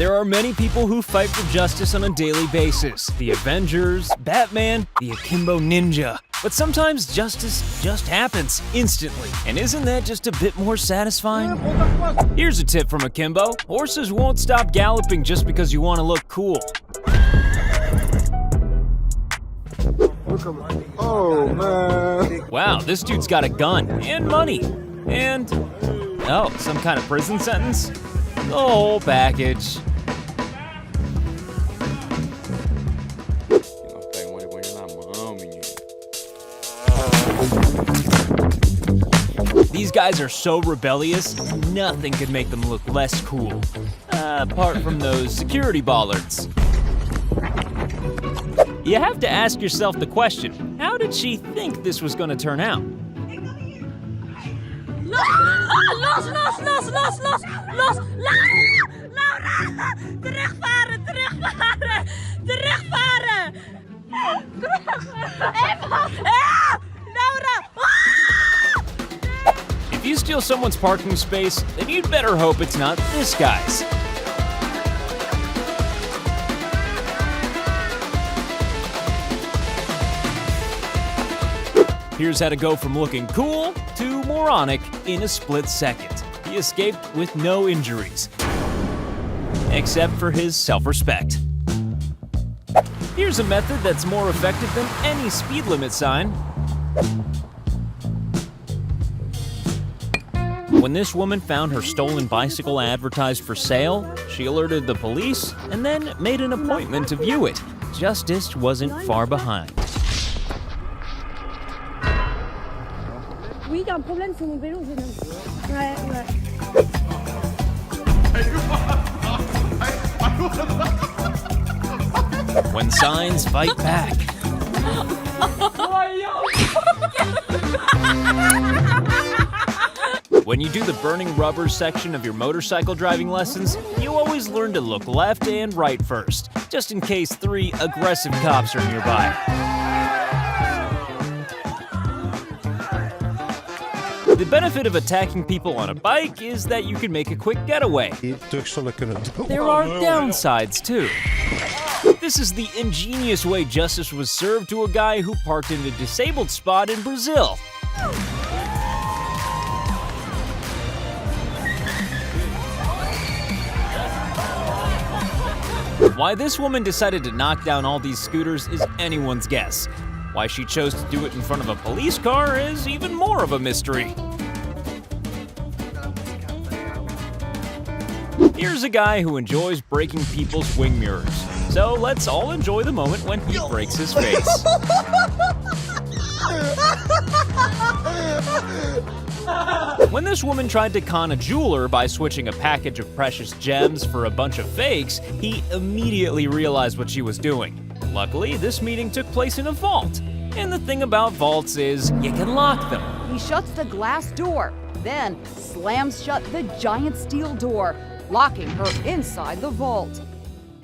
There are many people who fight for justice on a daily basis. The Avengers, Batman, the Akimbo Ninja. But sometimes justice just happens instantly. And isn't that just a bit more satisfying? Here's a tip from Akimbo. Horses won't stop galloping just because you want to look cool. Oh, man. Wow, this dude's got a gun and money. And, oh, some kind of prison sentence? The whole package. These guys are so rebellious, nothing could make them look less cool. Apart from those security bollards. You have to ask yourself the question, how did she think this was gonna turn out? Los! Laura! Terugvaren! Laura! If you steal someone's parking space, then you'd better hope it's not this guy's. Here's how to go from looking cool to moronic in a split second. He escaped with no injuries, except for his self-respect. Here's a method that's more effective than any speed limit sign. When this woman found her stolen bicycle advertised for sale, she alerted the police and then made an appointment to view it. Justice wasn't far behind. Oui, il y a un problème, c'est mon vélo, Ouais. When signs fight back. When you do the burning rubber section of your motorcycle driving lessons, you always learn to look left and right first, just in case 3 aggressive cops are nearby. The benefit of attacking people on a bike is that you can make a quick getaway. There are downsides too. This is the ingenious way justice was served to a guy who parked in a disabled spot in Brazil. Why this woman decided to knock down all these scooters is anyone's guess. Why she chose to do it in front of a police car is even more of a mystery. Here's a guy who enjoys breaking people's wing mirrors. So let's all enjoy the moment when he breaks his face. When this woman tried to con a jeweler by switching a package of precious gems for a bunch of fakes, he immediately realized what she was doing. Luckily, this meeting took place in a vault. And the thing about vaults is, you can lock them. He shuts the glass door, then slams shut the giant steel door, locking her inside the vault.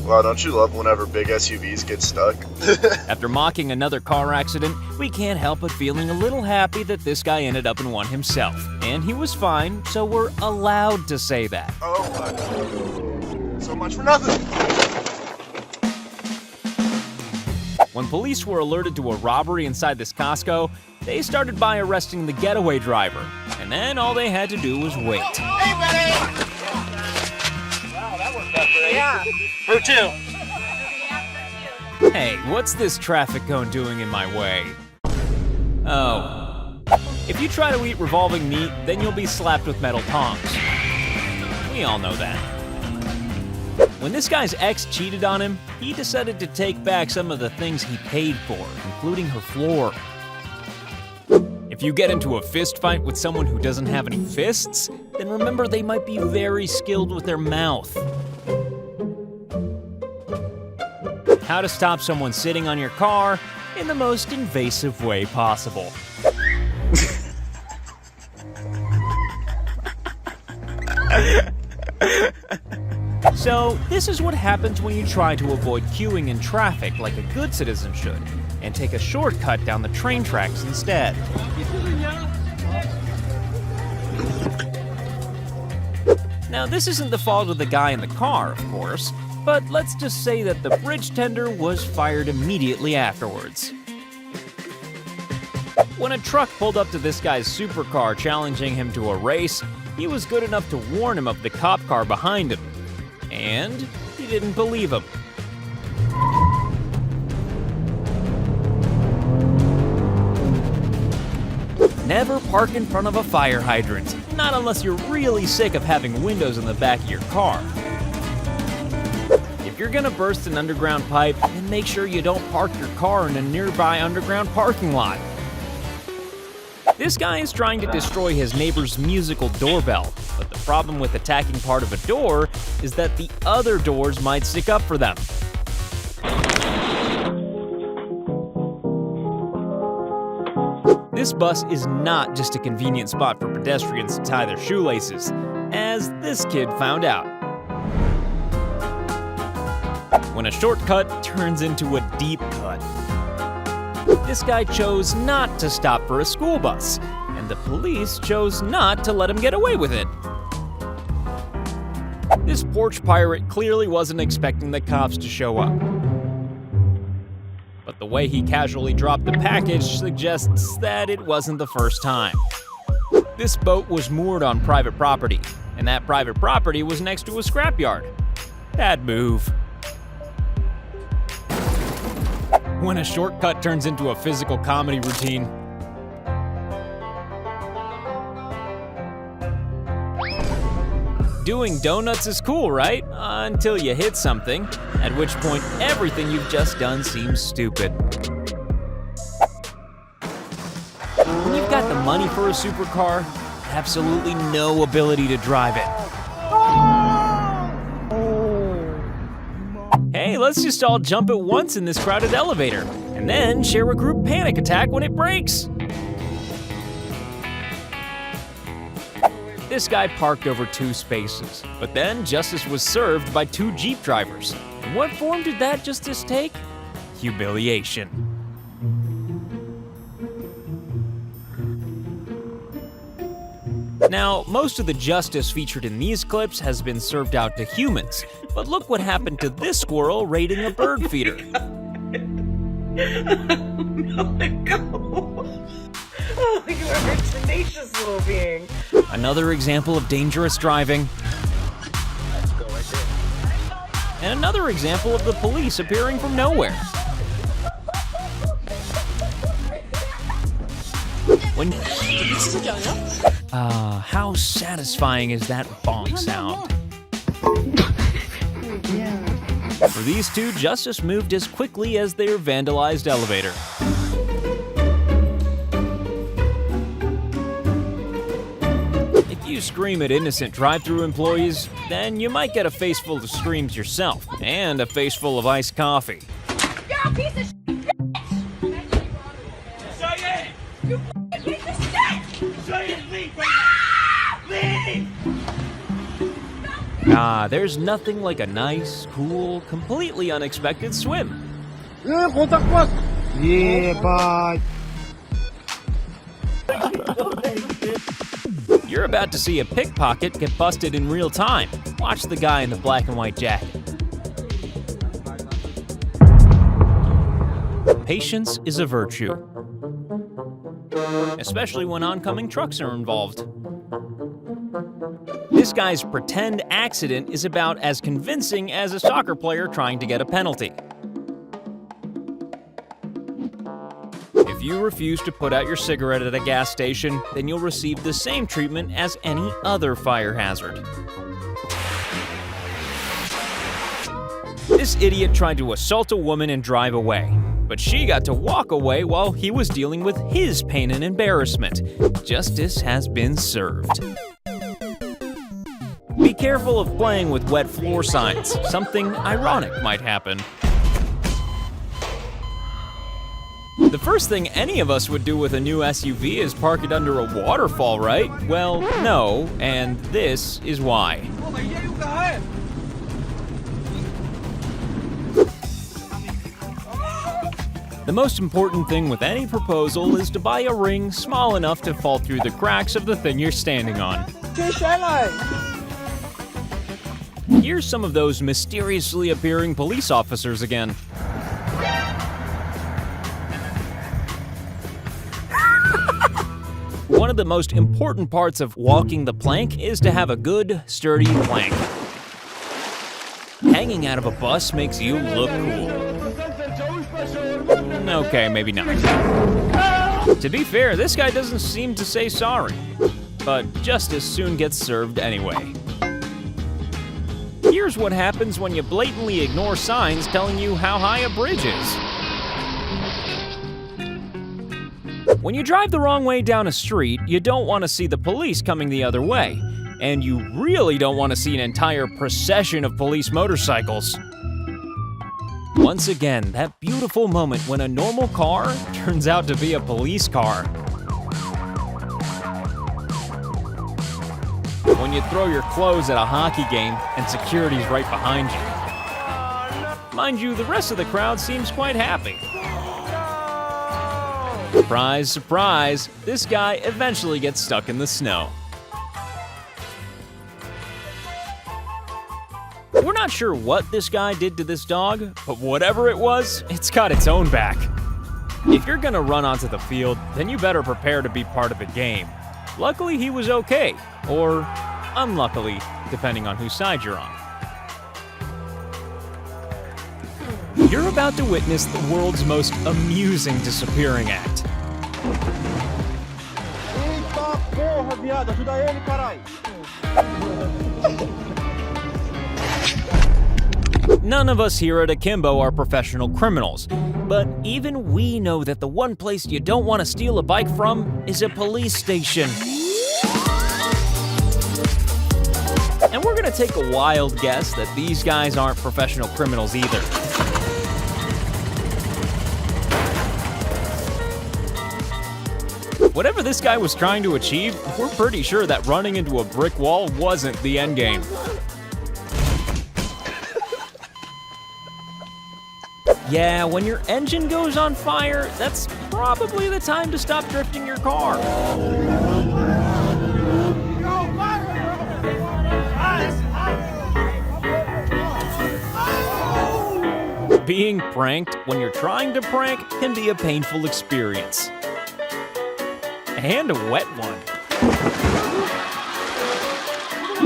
Wow, don't you love whenever big SUVs get stuck? After mocking another car accident, we can't help but feeling a little happy that this guy ended up in one himself. And he was fine, so we're allowed to say that. Oh, so much for nothing. When police were alerted to a robbery inside this Costco, they started by arresting the getaway driver. And then all they had to do was wait. Hey, buddy! Wow, that worked out great. Yeah. Route 2. Hey, what's this traffic cone doing in my way? Oh. If you try to eat revolving meat, then you'll be slapped with metal tongs. We all know that. When this guy's ex cheated on him, he decided to take back some of the things he paid for, including her floor. If you get into a fist fight with someone who doesn't have any fists, then remember they might be very skilled with their mouth. How to stop someone sitting on your car in the most invasive way possible. So, this is what happens when you try to avoid queuing in traffic like a good citizen should, and take a shortcut down the train tracks instead. Now, this isn't the fault of the guy in the car, of course, but let's just say that the bridge tender was fired immediately afterwards. When a truck pulled up to this guy's supercar challenging him to a race, he was good enough to warn him of the cop car behind him. And he didn't believe him. Never park in front of a fire hydrant, not unless you're really sick of having windows in the back of your car. If you're gonna burst an underground pipe, then make sure you don't park your car in a nearby underground parking lot. This guy is trying to destroy his neighbor's musical doorbell, but the problem with attacking part of a door is that the other doors might stick up for them. This bus is not just a convenient spot for pedestrians to tie their shoelaces, as this kid found out. When a shortcut turns into a deep cut. This guy chose not to stop for a school bus, and the police chose not to let him get away with it. This porch pirate clearly wasn't expecting the cops to show up. But the way he casually dropped the package suggests that it wasn't the first time. This boat was moored on private property, and that private property was next to a scrapyard. Bad move. When a shortcut turns into a physical comedy routine. Doing donuts is cool, right? Until you hit something, at which point everything you've just done seems stupid. When you've got the money for a supercar, absolutely no ability to drive it. Hey, let's just all jump at once in this crowded elevator, and then share a group panic attack when it breaks. This guy parked over 2 spaces, but then justice was served by 2 Jeep drivers. And what form did that justice take? Humiliation. Now, most of the justice featured in these clips has been served out to humans, but look what happened to this squirrel raiding a bird feeder. Oh, you are a tenacious little being. Another example of dangerous driving. And another example of the police appearing from nowhere. When how satisfying is that bonk sound? For these 2, justice moved as quickly as their vandalized elevator. If you scream at innocent drive-thru employees, then you might get a face full of screams yourself, and a face full of iced coffee. You're a piece of shit! You piece of shit! There's nothing like a nice, cool, completely unexpected swim. You're about to see a pickpocket get busted in real time. Watch the guy in the black and white jacket. Patience is a virtue, especially when oncoming trucks are involved. This guy's pretend accident is about as convincing as a soccer player trying to get a penalty. If you refuse to put out your cigarette at a gas station, then you'll receive the same treatment as any other fire hazard. This idiot tried to assault a woman and drive away, but she got to walk away while he was dealing with his pain and embarrassment. Justice has been served. Be careful of playing with wet floor signs. Something ironic might happen. The first thing any of us would do with a new SUV is park it under a waterfall, right? Well, no, and this is why. The most important thing with any proposal is to buy a ring small enough to fall through the cracks of the thing you're standing on. here's some of those mysteriously appearing police officers again. One of the most important parts of walking the plank is to have a good, sturdy plank. Hanging out of a bus makes you look cool. Okay, maybe not. To be fair, this guy doesn't seem to say sorry, but justice soon gets served anyway. Here's what happens when you blatantly ignore signs telling you how high a bridge is. When you drive the wrong way down a street, you don't want to see the police coming the other way, and you really don't want to see an entire procession of police motorcycles. Once again, that beautiful moment when a normal car turns out to be a police car. When you throw your clothes at a hockey game and security's right behind you. Mind you, the rest of the crowd seems quite happy. Surprise, surprise, this guy eventually gets stuck in the snow. We're not sure what this guy did to this dog, but whatever it was, it's got its own back. If you're gonna run onto the field, then you better prepare to be part of the game. Luckily, he was okay, or unluckily, depending on whose side you're on. You're about to witness the world's most amusing disappearing act. Eita porra, viado, ajuda ele, caralho. None of us here at Akimbo are professional criminals, but even we know that the one place you don't want to steal a bike from is a police station. And we're gonna take a wild guess that these guys aren't professional criminals either. Whatever this guy was trying to achieve, we're pretty sure that running into a brick wall wasn't the end game. Yeah, when your engine goes on fire, that's probably the time to stop drifting your car. Being pranked when you're trying to prank can be a painful experience. And a wet one.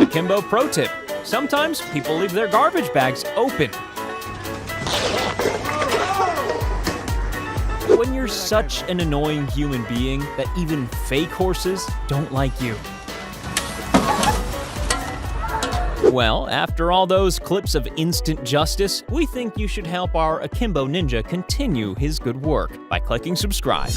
Akimbo pro tip: sometimes people leave their garbage bags open. When you're such an annoying human being that even fake horses don't like you. Well, after all those clips of instant justice, we think you should help our Akimbo Ninja continue his good work by clicking subscribe.